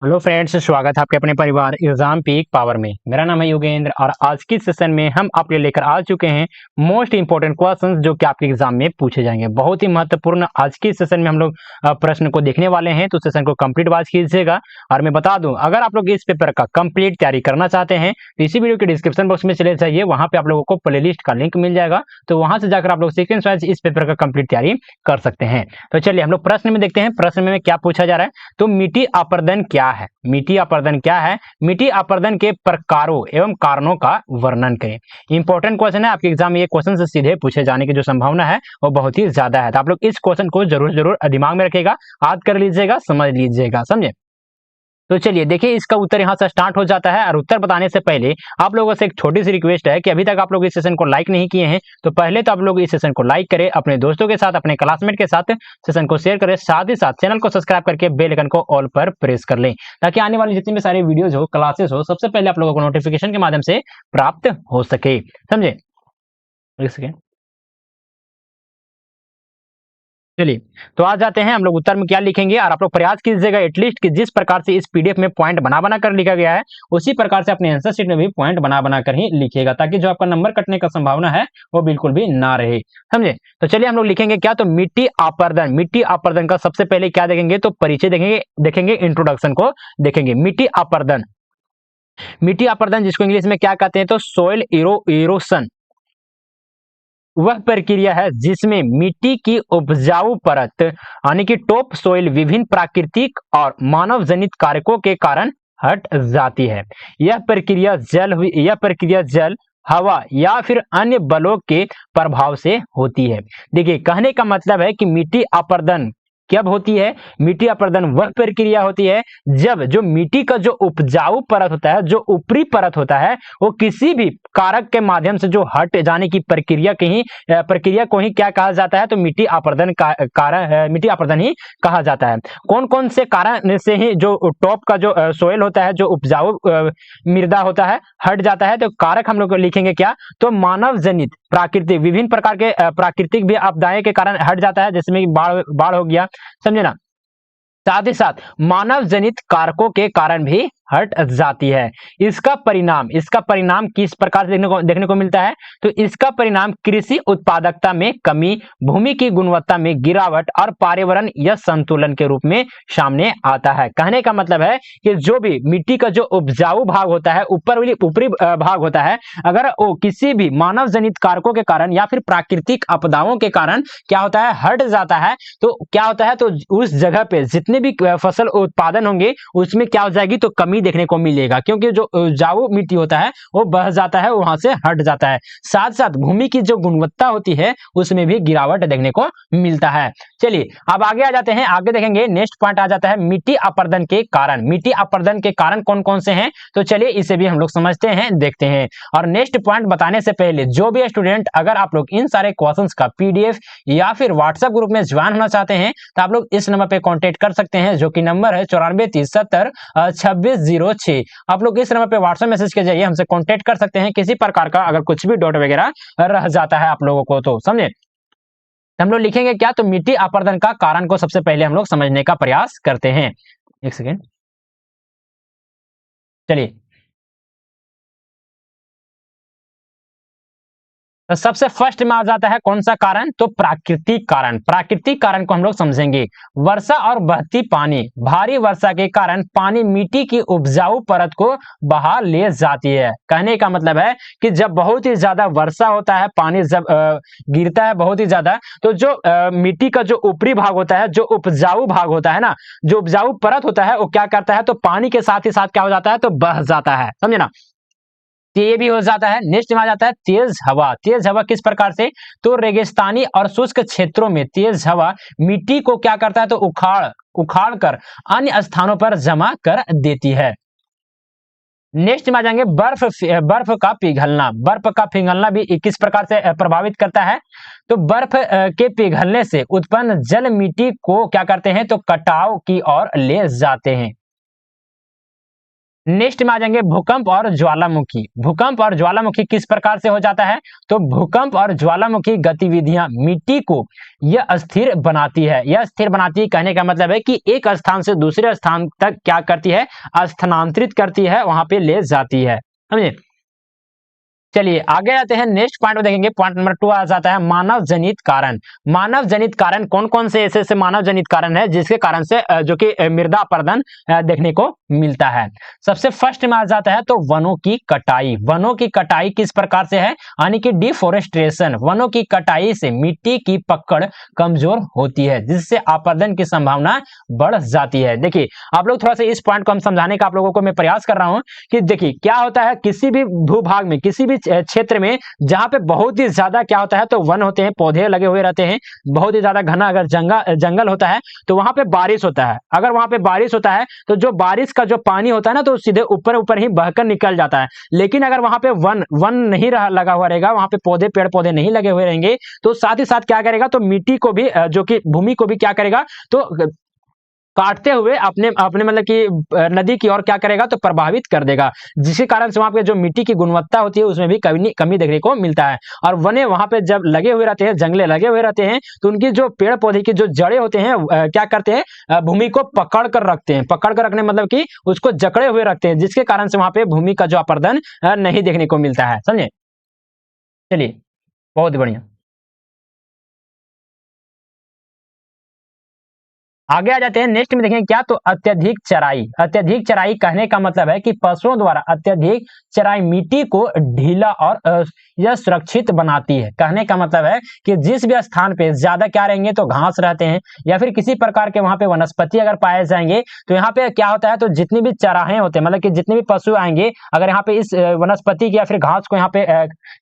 Hello friends, स्वागत है आपके अपने परिवार एग्जाम पीक पावर में। मेरा नाम है योगेंद्र और आज की सेशन में हम आपके लेकर आ चुके हैं मोस्ट इंपोर्टेंट क्वेश्चंस जो कि आपके एग्जाम में पूछे जाएंगे। बहुत ही महत्वपूर्ण आज की सेशन में हम लोग प्रश्न को देखने वाले हैं, तो सेशन को कंप्लीट वॉच कीजिएगा। और मैं बता दूं, अगर आप लोग इस पेपर का कंप्लीट तैयारी करना चाहते हैं तो इसी वीडियो के डिस्क्रिप्शन बॉक्स में चले जाइए, वहां पे आप लोगों को प्ले लिस्ट का लिंक मिल जाएगा। तो वहां से जाकर आप लोग सीक्वेंस वाइज इस पेपर का कंप्लीट तैयारी कर सकते हैं। तो चलिए हम लोग प्रश्न में देखते हैं, प्रश्न में क्या पूछा जा रहा है। तो मिट्टी अपर्दन क्या है? मिट्टी अपर्दन क्या है? मिट्टी अपर्दन के प्रकारों एवं कारणों का वर्णन करें। इंपॉर्टेंट क्वेश्चन है, आपके एग्जाम में ये क्वेश्चन से सीधे पूछे जाने की जो संभावना है वो बहुत ही ज्यादा है। तो आप लोग इस क्वेश्चन को जरूर जरूर दिमाग में रखिएगा, याद कर लीजिएगा, समझ लीजिएगा, समझे। तो चलिए देखिए, इसका उत्तर यहाँ से स्टार्ट हो जाता है। और उत्तर बताने से पहले आप लोगों से एक छोटी सी रिक्वेस्ट है कि अभी तक आप लोग इस सेशन को लाइक नहीं किए हैं तो पहले तो आप लोग इस सेशन को लाइक करें, अपने दोस्तों के साथ, अपने क्लासमेट के साथ सेशन को शेयर करें, साथ ही साथ चैनल को सब्सक्राइब करके बेल आइकन को ऑल पर प्रेस कर लें, ताकि आने वाली जितनी भी सारी वीडियोज हो, क्लासेस हो, सबसे पहले आप लोगों को नोटिफिकेशन के माध्यम से प्राप्त हो सके, समझे। एक सेकेंड, चलिए तो आ जाते हैं हम लोग उत्तर में क्या लिखेंगे। और आप लोग प्रयास कीजिएगा एटलीस्ट कि जिस प्रकार से इस पीडीएफ में पॉइंट बना बना कर लिखा गया है उसी प्रकार से अपने आंसर शीट में भी पॉइंट बना बना कर ही लिखिएगा, ताकि जो आपका नंबर कटने का संभावना है वो बिल्कुल भी ना रहे, समझे। तो चलिए हम लोग लिखेंगे क्या, तो मिट्टी अपर्दन। मिट्टी अपर्दन का सबसे पहले क्या देखेंगे, तो परिचय देखेंगे, देखेंगे इंट्रोडक्शन को देखेंगे। मिट्टी अपर्दन, मिट्टी अपर्दन जिसको इंग्लिश में क्या कहते हैं, तो सोइल इरोशन, वह प्रक्रिया है जिसमें मिट्टी की उपजाऊ परत यानी कि टॉप सोइल विभिन्न प्राकृतिक और मानव जनित कारकों के कारण हट जाती है। यह प्रक्रिया जल, हवा या फिर अन्य बलों के प्रभाव से होती है। देखिए, कहने का मतलब है कि मिट्टी अपर्दन कब होती है। मिट्टी अपर्दन वह प्रक्रिया होती है जब जो मिट्टी का जो उपजाऊ परत होता है, जो ऊपरी परत होता है, वो किसी भी कारक के माध्यम से जो हट जाने की प्रक्रिया को ही क्या कहा जाता है, तो मिट्टी अपर्दन कारण, मिट्टी अपर्दन ही कहा जाता है। कौन कौन से कारण से ही जो टॉप का जो सोयल होता है, जो उपजाऊ मृदा होता है, हट जाता है। तो कारक हम लोग लिखेंगे क्या, तो मानव जनित प्राकृतिक, विभिन्न प्रकार के प्राकृतिक भी आपदाएं के कारण हट जाता है, जिसमें बाढ़ बाढ़ हो गया, समझे ना। साथ ही साथ मानव जनित कारकों के कारण भी हट जाती है। इसका परिणाम किस प्रकार से देखने को मिलता है, तो इसका परिणाम कृषि उत्पादकता में कमी, भूमि की गुणवत्ता में गिरावट और पर्यावरण या संतुलन के रूप में सामने आता है। कहने का मतलब है कि जो भी मिट्टी का जो उपजाऊ भाग होता है, ऊपरी भाग होता है, अगर वो किसी भी मानव जनित कारकों के कारण या फिर प्राकृतिक आपदाओं के कारण क्या होता है, हट जाता है, तो क्या होता है, तो उस जगह पे जितने भी फसल उत्पादन होंगे उसमें क्या हो जाएगी, तो कमी देखने को मिलेगा, क्योंकि जो उपजाऊ मिट्टी होता है वो बह जाता है, वहां से हट जाता है। साथ साथ भूमि की जो गुणवत्ता होती है उसमें भी गिरावट देखने को मिलता है। चलिए अब आगे आ जाते हैं, आगे देखेंगे नेक्स्ट पॉइंट आ जाता है मिट्टी अपर्दन के कारण। मिट्टी अपर्दन के कारण कौन कौन से हैं, तो चलिए इसे भी हम लोग समझते हैं, देखते हैं। और नेक्स्ट पॉइंट बताने से पहले जो भी स्टूडेंट अगर आप लोग इन सारे क्वेश्चंस का पीडीएफ या फिर व्हाट्सएप ग्रुप में ज्वाइन होना चाहते हैं तो आप लोग इस नंबर पे कांटेक्ट कर सकते हैं, जो कि नंबर है 9430702606। आप लोग इस नंबर पे व्हाट्सएप मैसेज के जरिए हमसे कांटेक्ट कर सकते हैं, किसी प्रकार का अगर कुछ भी डाउट वगैरह रह जाता है आप लोगों को, तो समझे। हम लोग लिखेंगे क्या, तो मिट्टी अपर्दन का कारण को सबसे पहले हम लोग समझने का प्रयास करते हैं। एक सेकेंड, चलिए। तो सबसे फर्स्ट में आ जाता है कौन सा कारण, तो प्राकृतिक कारण। प्राकृतिक कारण को हम लोग समझेंगे। वर्षा और बहती पानी, भारी वर्षा के कारण पानी मिट्टी की उपजाऊ परत को बहा ले जाती है। कहने का मतलब है कि जब बहुत ही ज्यादा वर्षा होता है, पानी जब गिरता है बहुत ही ज्यादा, तो जो मिट्टी का जो ऊपरी भाग होता है, जो उपजाऊ भाग होता है ना, जो उपजाऊ परत होता है, वो क्या करता है, तो पानी के साथ ही साथ क्या हो जाता है, तो बह जाता है, समझे ना। तो ये भी हो जाता है। नेक्स्ट में आ जाता है तेज हवा। तेज हवा किस प्रकार से, तो रेगिस्तानी और शुष्क क्षेत्रों में तेज हवा मिट्टी को क्या करता है, तो उखाड़ कर अन्य स्थानों पर जमा कर देती है। नेक्स्ट में आ जाएंगे बर्फ का पिघलना। बर्फ का पिघलना भी किस प्रकार से प्रभावित करता है, तो बर्फ के पिघलने से उत्पन्न जल मिट्टी को क्या करते हैं, तो कटाव की ओर ले जाते हैं। नेक्स्ट में आ जाएंगे भूकंप और ज्वालामुखी। भूकंप और ज्वालामुखी किस प्रकार से हो जाता है? तो भूकंप और ज्वालामुखी गतिविधियां मिट्टी को यह अस्थिर बनाती है। यह स्थिर बनाती है कहने का मतलब है कि एक स्थान से दूसरे स्थान तक क्या करती है? स्थानांतरित करती है, वहां पे ले जाती है। समझे? चलिए आगे आते हैं, नेक्स्ट पॉइंट में देखेंगे। पॉइंट नंबर 2 आ जाता है मानव जनित कारण। मानव जनित कारण कौन कौन से ऐसे मानव जनित कारण है जिसके कारण से जो कि मृदा अपरदन देखने को मिलता है? सबसे फर्स्ट में आ जाता है तो वनों की कटाई। वनों की कटाई किस प्रकार से है? यानी कि डिफोरेस्टेशन। वनों की कटाई से मिट्टी की पकड़ कमजोर होती है, जिससे अपरदन की संभावना बढ़ जाती है। देखिए आप लोग थोड़ा सा इस पॉइंट को हम समझाने का आप लोगों को मैं प्रयास कर रहा हूं कि देखिए क्या होता है, किसी भी भूभाग में, किसी भी क्षेत्र में जहां पे बहुत ही ज्यादा क्या होता है तो वन होते हैं, पौधे लगे हुए रहते हैं, बहुत ही ज्यादा घना अगर जंगल होता है तो वहां पे बारिश होता है। अगर वहां पे बारिश होता है तो जो बारिश का जो पानी होता है ना तो सीधे ऊपर ऊपर ही बहकर निकल जाता है। लेकिन अगर वहां पे वन नहीं लगा हुआ रहेगा, वहां पे पौधे पेड़ पौधे नहीं लगे हुए रहेंगे, तो साथ ही साथ क्या करेगा तो मिट्टी को भी जो कि भूमि को भी क्या करेगा तो काटते हुए अपने अपने मतलब कि नदी की ओर क्या करेगा तो प्रभावित कर देगा, जिसके कारण से वहां पे जो मिट्टी की गुणवत्ता होती है उसमें भी कमी देखने को मिलता है। और वने वहां पे जब लगे हुए रहते हैं, जंगले लगे हुए रहते हैं, तो उनकी जो पेड़ पौधे की जो जड़ें होते हैं क्या करते हैं भूमि को पकड़ कर रखते हैं। पकड़ कर रखने मतलब कि उसको जकड़े हुए रखते हैं, जिसके कारण से वहां पे भूमि का जो अपरदन नहीं देखने को मिलता है। समझे? चलिए बहुत बढ़िया। आगे आ जाते हैं, नेक्स्ट में देखेंगे क्या तो अत्यधिक चराई। अत्यधिक चराई कहने का मतलब है कि पशुओं द्वारा अत्यधिक चराई मिट्टी को ढीला और यह सुरक्षित बनाती है। कहने का मतलब है कि जिस भी स्थान पे ज्यादा क्या रहेंगे तो घास रहते हैं या फिर किसी प्रकार के वहां पे वनस्पति अगर पाए जाएंगे तो यहाँ पे क्या होता है तो जितनी भी चराहे होते हैं, मतलब कि जितने भी पशु आएंगे अगर यहाँ पे इस वनस्पति की या फिर घास को यहाँ पे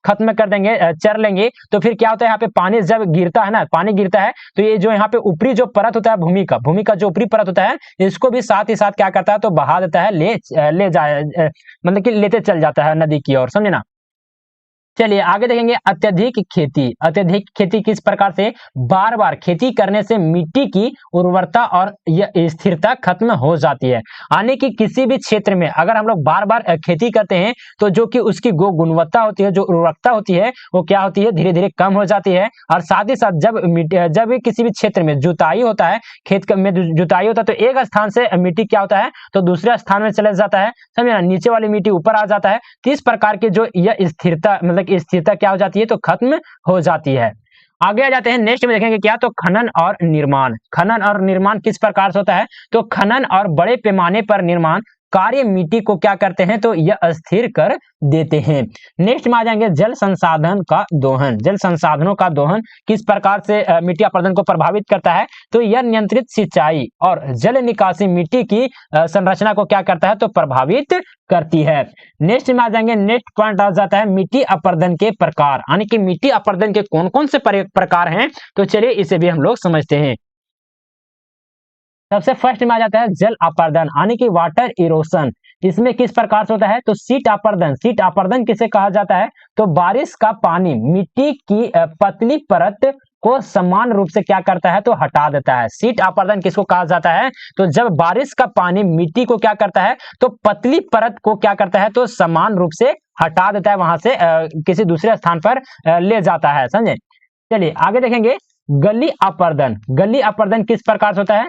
खत्म कर देंगे, चर लेंगे, तो फिर क्या होता है यहाँ पे पानी जब गिरता है ना, पानी गिरता है तो ये जो यहाँ पे ऊपरी जो परत होता है भूमि का जो ऊपरी परत होता है इसको भी साथ ही साथ क्या करता है तो बहा देता है, ले जाए मतलब कि लेते चल जाता है नदी की ओर। समझे ना? चलिए आगे देखेंगे अत्यधिक खेती। अत्यधिक खेती किस प्रकार से? बार बार खेती करने से मिट्टी की उर्वरता और यह स्थिरता खत्म हो जाती है। यानी कि किसी भी क्षेत्र में अगर हम लोग बार बार खेती करते हैं तो जो कि उसकी गुणवत्ता होती है, जो उर्वरकता होती है वो क्या होती है धीरे धीरे कम हो जाती है। और साथ ही साथ जब भी किसी भी क्षेत्र में जुताई होता है, खेत में जुताई होता है तो एक स्थान से मिट्टी क्या होता है तो दूसरे स्थान में चला जाता है। समझे ना? नीचे वाली मिट्टी ऊपर आ जाता है। तो इस प्रकार की जो यह स्थिरता मतलब कि स्थिरता क्या हो जाती है तो खत्म हो जाती है। आगे आ जाते हैं, नेक्स्ट में देखेंगे क्या तो खनन और निर्माण। खनन और निर्माण किस प्रकार से होता है? तो खनन और बड़े पैमाने पर निर्माण कार्य मिट्टी को क्या करते हैं तो यह अस्थिर कर देते हैं। नेक्स्ट में आ जाएंगे जल संसाधन का दोहन। जल संसाधनों का दोहन किस प्रकार से मिट्टी अपरदन को प्रभावित करता है? तो यह नियंत्रित सिंचाई और जल निकासी मिट्टी की संरचना को क्या करता है तो प्रभावित करती है। नेक्स्ट में आ जाएंगे, नेक्स्ट पॉइंट आ जाता है मिट्टी अपरदन के प्रकार, यानी कि मिट्टी अपरदन के कौन कौन से प्रकार हैं, तो चलिए इसे भी हम लोग समझते हैं। सबसे फर्स्ट में आ जाता है जल अपरदन, यानी कि वाटर इरोशन। इसमें किस प्रकार से होता है तो शीट अपरदन। शीट अपरदन किसे कहा जाता है? तो बारिश का पानी मिट्टी की पतली परत को समान रूप से क्या करता है तो हटा देता है। शीट अपरदन किसको कहा जाता है? तो जब बारिश का पानी मिट्टी को क्या करता है तो पतली परत को क्या करता है तो समान रूप से हटा देता है, वहां से किसी दूसरे स्थान पर ले जाता है। समझे? चलिए आगे देखेंगे गली अपरदन। गली अपरदन किस प्रकार से होता है?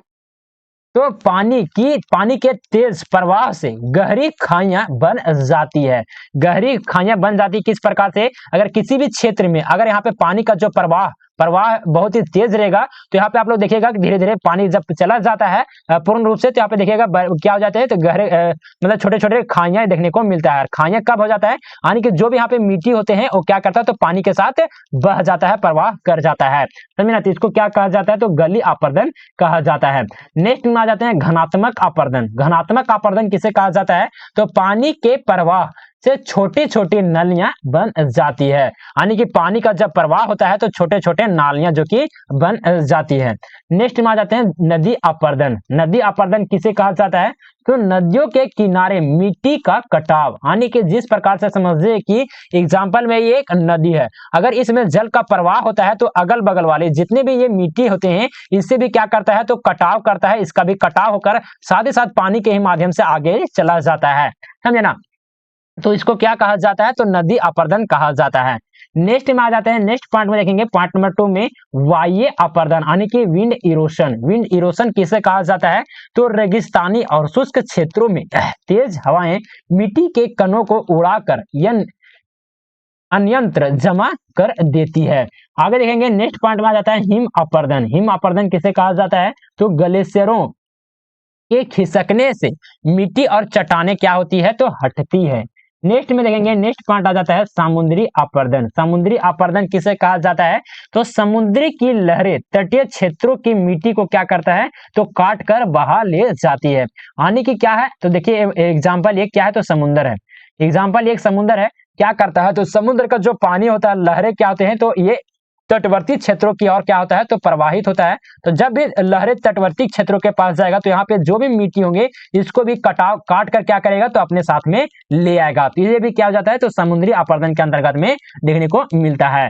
तो पानी के तेज प्रवाह से गहरी खाइयां बन जाती है। गहरी खाइयां बन जाती किस प्रकार से? अगर किसी भी क्षेत्र में अगर यहाँ पे पानी का जो प्रवाह बहुत ही तेज रहेगा तो यहाँ पे आप लोग देखिएगा कि धीरे धीरे पानी जब चला जाता है पूर्ण रूप से तो यहाँ पे देखिएगा क्या हो जाता है तो गहरे मतलब छोटे छोटे खाइयां देखने को मिलता है। खाइयां कब हो जाता है? यानी कि जो भी यहाँ पे मिट्टी होते हैं वो क्या करता है तो पानी के साथ बह जाता है, प्रवाह कर जाता है। समझे ना? तो इसको क्या कहा जाता है तो गली अपरदन कहा जाता है। नेक्स्ट में आ जाते हैं घनात्मक अपरदन। घनात्मक अपरदन किसे कहा जाता है? तो पानी के प्रवाह से छोटी छोटी नलियां बन जाती है, यानी कि पानी का जब प्रवाह होता है तो छोटे छोटे नालियां जो कि बन जाती है। नेक्स्ट में आ जाते हैं नदी अपर्दन। नदी अपर्दन किसे कहा जाता है? तो नदियों के किनारे मिट्टी का कटाव, यानी कि जिस प्रकार से समझिए कि एग्जाम्पल में ये एक नदी है, अगर इसमें जल का प्रवाह होता है तो अगल बगल वाले जितने भी ये मिट्टी होते हैं इससे भी क्या करता है तो कटाव करता है, इसका भी कटाव होकर साथ ही साथ पानी के ही माध्यम से आगे चला जाता है, समझे ना। तो इसको क्या कहा जाता है? तो नदी अपर्दन कहा जाता है। नेक्स्ट में आ जाते हैं, नेक्स्ट पॉइंट में देखेंगे पॉइंट नंबर 2 में वायु अपर्दन, यानी कि विंड इरोशन। विंड इरोशन किसे कहा जाता है? तो रेगिस्तानी और शुष्क क्षेत्रों में तेज हवाएं मिट्टी के कणों को उड़ाकर अन्यंत्र जमा कर देती है। आगे देखेंगे नेक्स्ट पॉइंट में आ जाता है हिम अपर्दन। हिम अपर्दन किसे कहा जाता है? तो ग्लेशियरों के खिसकने से मिट्टी और चट्टानें क्या होती है? तो हटती है। नेक्स्ट में देखेंगे, नेक्स्ट पॉइंट आ जाता है समुद्री अपर्दन। समुद्री अपर्दन किसे कहा जाता है? तो समुद्री की लहरें तटीय क्षेत्रों की मिट्टी को क्या करता है? तो काट कर बहा ले जाती है। यानी कि क्या है? तो देखिए एग्जाम्पल एक क्या है? तो समुद्र है। एग्जाम्पल एक समुद्र है, क्या करता है? तो समुद्र का जो पानी होता है, लहरें क्या होते हैं? तो ये तटवर्ती क्षेत्रों की ओर क्या होता है? तो प्रवाहित होता है। तो जब भी लहरें तटवर्ती क्षेत्रों के पास जाएगा तो यहाँ पे जो भी मिट्टी होंगे इसको भी काट कर क्या करेगा? तो अपने साथ में ले आएगा। तो ये भी क्या हो जाता है? तो समुद्री अपर्दन के अंतर्गत में देखने को मिलता है।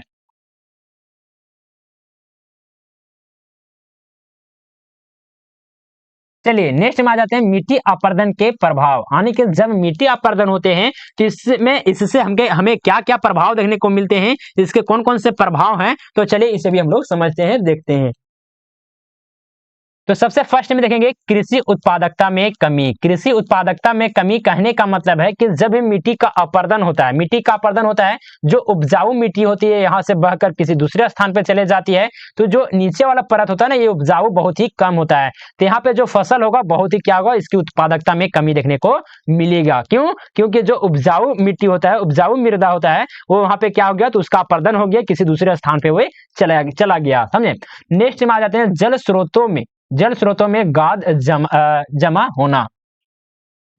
चलिए नेक्स्ट में आ जाते हैं मिट्टी अपर्दन के प्रभाव, यानी कि जब मिट्टी अपर्दन होते हैं तो इससे हमें क्या क्या प्रभाव देखने को मिलते हैं, इसके कौन कौन से प्रभाव हैं, तो चलिए इसे भी हम लोग समझते हैं, देखते हैं। तो सबसे फर्स्ट में देखेंगे कृषि उत्पादकता में कमी। कृषि उत्पादकता में कमी कहने का मतलब है कि जब भी मिट्टी का अपर्दन होता है, मिट्टी का अपर्दन होता है, जो उपजाऊ मिट्टी होती है यहाँ से बहकर किसी दूसरे स्थान पे चले जाती है, तो जो नीचे वाला परत होता है ना, ये उपजाऊ बहुत ही कम होता है। तो यहाँ पे जो फसल होगा बहुत ही क्या होगा? इसकी उत्पादकता में कमी देखने को मिलेगा। क्यों? क्योंकि जो उपजाऊ मिट्टी होता है, उपजाऊ मृदा होता है, वो वहां पे क्या हो गया? तो उसका अपर्दन हो गया, किसी दूसरे स्थान पे वो चला गया, समझे। नेक्स्ट में आ जाते हैं जल स्रोतों में गाद जमा होना।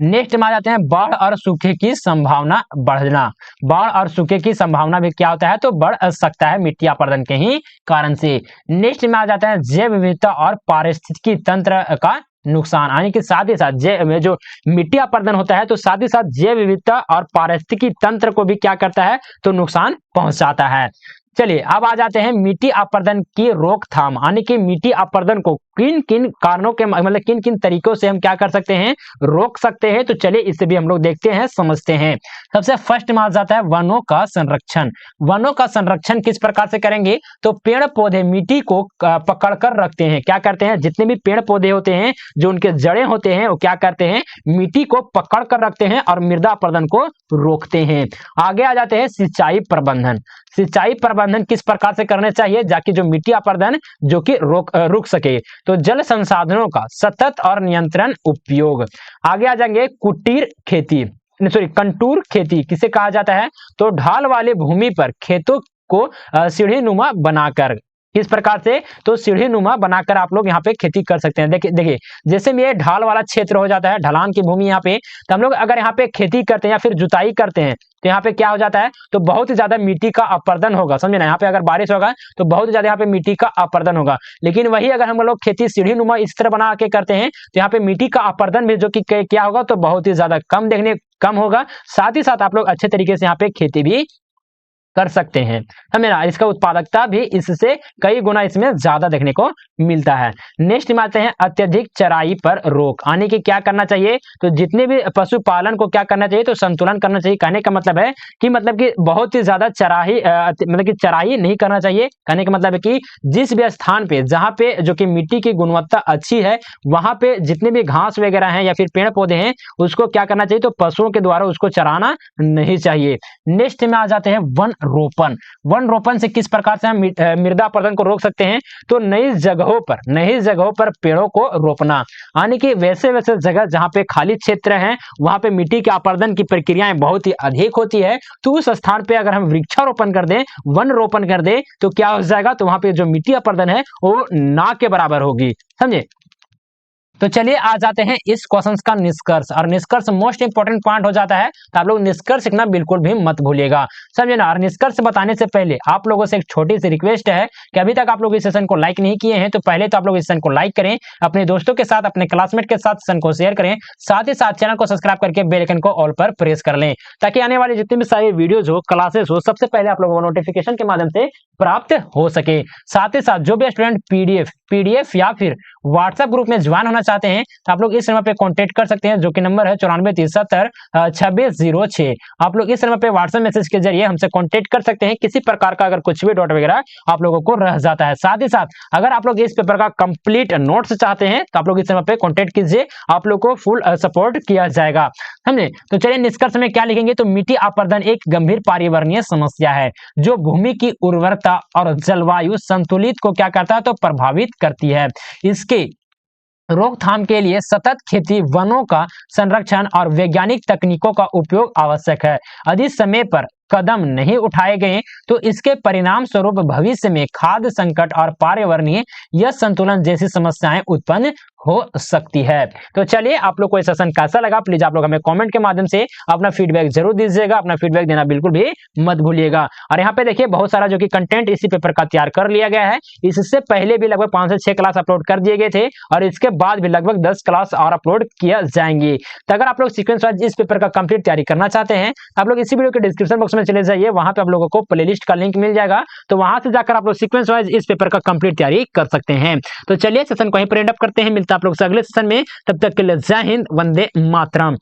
नेक्स्ट में आ जाते हैं बाढ़ और सूखे की संभावना बढ़ना। बाढ़ और सूखे की संभावना भी क्या होता है? तो बढ़ सकता है मिट्टी अपर्दन के ही कारण से। नेक्स्ट में आ जाता है जैव विविधता और पारिस्थितिकी तंत्र का नुकसान, यानी कि साथ ही साथ जो मिट्टी अपर्दन होता है तो साथ ही साथ जैव विविधता और पारिस्थितिकी तंत्र को भी क्या करता है? तो नुकसान पहुंचाता है। चलिए अब आ जाते हैं मिट्टी अपर्दन की रोकथाम, यानी कि मिट्टी अपर्दन को किन किन कारणों के मतलब किन किन तरीकों से हम क्या कर सकते हैं? रोक सकते हैं। तो चलिए इसे भी हम लोग देखते हैं, समझते हैं। सबसे फर्स्ट में आ जाता है वनों का संरक्षण। वनों का संरक्षण किस प्रकार से करेंगे? तो पेड़ पौधे मिट्टी को पकड़ कर रखते हैं। क्या करते हैं? जितने भी पेड़ पौधे होते हैं, जो उनके जड़ें होते हैं, वो क्या करते हैं? मिट्टी को पकड़ कर रखते हैं और मृदा अपर्दन को रोकते हैं। आगे आ जाते हैं सिंचाई प्रबंधन। सिंचाई प्रबंधन किस प्रकार से करने चाहिए जाकि जो मिट्टी अपर्दन जो कि रुक सके? तो जल संसाधनों का सतत और नियंत्रण उपयोग। आगे आ जाएंगे कंटूर खेती किसे कहा जाता है? तो ढाल वाले भूमि पर खेतों को सीढ़ी नुमा बनाकर, किस प्रकार से? तो सीढ़ी नुमा बनाकर आप लोग यहाँ पे खेती कर सकते हैं। देखिए जैसे में ये ढाल वाला क्षेत्र हो जाता है, ढलान की भूमि यहाँ पे, तो हम लोग अगर यहाँ पे खेती करते हैं या फिर जुताई करते हैं तो यहाँ पे क्या हो जाता है? तो बहुत ही ज्यादा मिट्टी का अपर्दन होगा, समझे ना। यहाँ पे अगर बारिश होगा तो बहुत ही ज्यादा यहाँ पे मिट्टी का अपर्दन होगा। लेकिन वही अगर हम लोग खेती सीढ़ी नुमा इस तरह बना के करते हैं तो यहाँ पे मिट्टी का अपर्दन भी जो कि क्या होगा? तो बहुत ही ज्यादा कम होगा। साथ ही साथ आप लोग अच्छे तरीके से यहाँ पे खेती भी कर सकते हैं, हमें ना। इसका उत्पादकता भी इससे कई गुना इसमें ज्यादा देखने को मिलता है। नेक्स्ट में आते हैं अत्यधिक चराई पर रोक, यानी कि क्या करना चाहिए? तो जितने भी पशुपालन को क्या करना चाहिए? तो संतुलन करना चाहिए। कहने का मतलब है कि बहुत ही ज्यादा चराई नहीं करना चाहिए। कहने का मतलब है कि जिस भी स्थान पे जहाँ पे जो कि मिट्टी की गुणवत्ता अच्छी है, वहां पे जितने भी घास वगैरह हैं या फिर पेड़ पौधे हैं, उसको क्या करना चाहिए? तो पशुओं के द्वारा उसको चराना नहीं चाहिए। नेक्स्ट में आ जाते हैं वन रोपण से किस प्रकार से हम मृदा अपर्दन को रोक सकते हैं? तो नई जगहों पर पेड़ों को रोपना, यानी कि वैसे जगह जहां पे खाली क्षेत्र है, वहां पे मिट्टी के अपर्दन की प्रक्रियाएं बहुत ही अधिक होती है, तो उस स्थान पे अगर हम वृक्षारोपण कर दें, वन रोपण कर दें, तो क्या हो जाएगा? तो वहां पे जो मिट्टी अपर्दन है वो ना के बराबर होगी, समझे। तो चलिए आ जाते हैं इस क्वेश्चन का निष्कर्ष, और निष्कर्ष मोस्ट इंपोर्टेंट पॉइंट हो जाता है, तो आप लोग निष्कर्ष लिखना बिल्कुल भी मत भूलिएगा, समझे ना। और निष्कर्ष बताने से पहले आप लोगों से एक छोटी सी रिक्वेस्ट है कि अभी तक आप लोग इस सेशन को लाइक नहीं किए हैं तो पहले तो आप लोग इस सेशन को लाइक करें, अपने दोस्तों के साथ, अपने क्लासमेट के साथ सेशन को शेयर करें, साथ ही साथ चैनल को सब्सक्राइब करके बेल आइकन को ऑल पर प्रेस कर लें, ताकि आने वाली जितनी भी सारी वीडियोज हो, क्लासेस हो, सबसे पहले आप लोगों को नोटिफिकेशन के माध्यम से प्राप्त हो सके। साथ ही साथ जो भी स्टूडेंट पीडीएफ या फिर व्हाट्सएप ग्रुप में ज्वाइन होना चाहते हैं तो आप लोग इस नंबर पे कांटेक्ट कर सकते हैं, जो कि नंबर है 94372606। आप लोग इस नंबर पे व्हाट्सएप मैसेज के जरिए हमसे कांटेक्ट कर सकते हैं, किसी प्रकार का अगर कुछ भी डाउट वगैरह आप लोगों को रह जाता है। साथ ही साथ अगर आप लोग इस पेपर का कंप्लीट नोट्स चाहते हैं तो आप लोग इस नंबर पे कांटेक्ट कीजिए, आप लोग को फुल सपोर्ट किया जाएगा, समझे। तो चलिए निष्कर्ष में क्या लिखेंगे, तो मिट्टी अपरदन एक गंभीर पर्यावरणीय समस्या है जो भूमि की उर्वरता और जलवायु संतुलित को क्या करता है, तो प्रभावित करती है। इसके रोकथाम के लिए सतत खेती, वनों का संरक्षण और वैज्ञानिक तकनीकों का उपयोग आवश्यक है। यदि समय पर कदम नहीं उठाए गए तो इसके परिणाम स्वरूप भविष्य में खाद्य संकट और पर्यावरणीय यह संतुलन जैसी समस्याएं उत्पन्न हो सकती है। तो चलिए आप लोग को ये सेशन कैसा लगा, प्लीज आप लोग हमें कमेंट के माध्यम से अपना फीडबैक जरूर दीजिएगा, अपना फीडबैक देना बिल्कुल भी मत भूलिएगा। और यहाँ पे देखिए बहुत सारा जो कि कंटेंट इसी पेपर का तैयार कर लिया गया है, इससे पहले भी लगभग 5 से 6 क्लास अपलोड कर दिए गए थे और इसके बाद भी लगभग 10 क्लास और अपलोड किया जाएंगे। तो अगर आप लोग सीक्वेंस वाइज इस पेपर का कंप्लीट तैयारी करना चाहते हैं तो आप लोग इसी वीडियो के डिस्क्रिप्शन बॉक्स में चले जाइए, वहां पे आप लोगों को प्लेलिस्ट का लिंक मिल जाएगा, तो वहां से जाकर आप लोग सीक्वेंस वाइज इस पेपर का कंप्लीट तैयारी कर सकते हैं। तो चलिए सेशन को यहीं पर एंड अप करते हैं, मिलता है आप लोग से अगले सेशन में, तब तक के लिए जय हिंद, वंदे मातरम।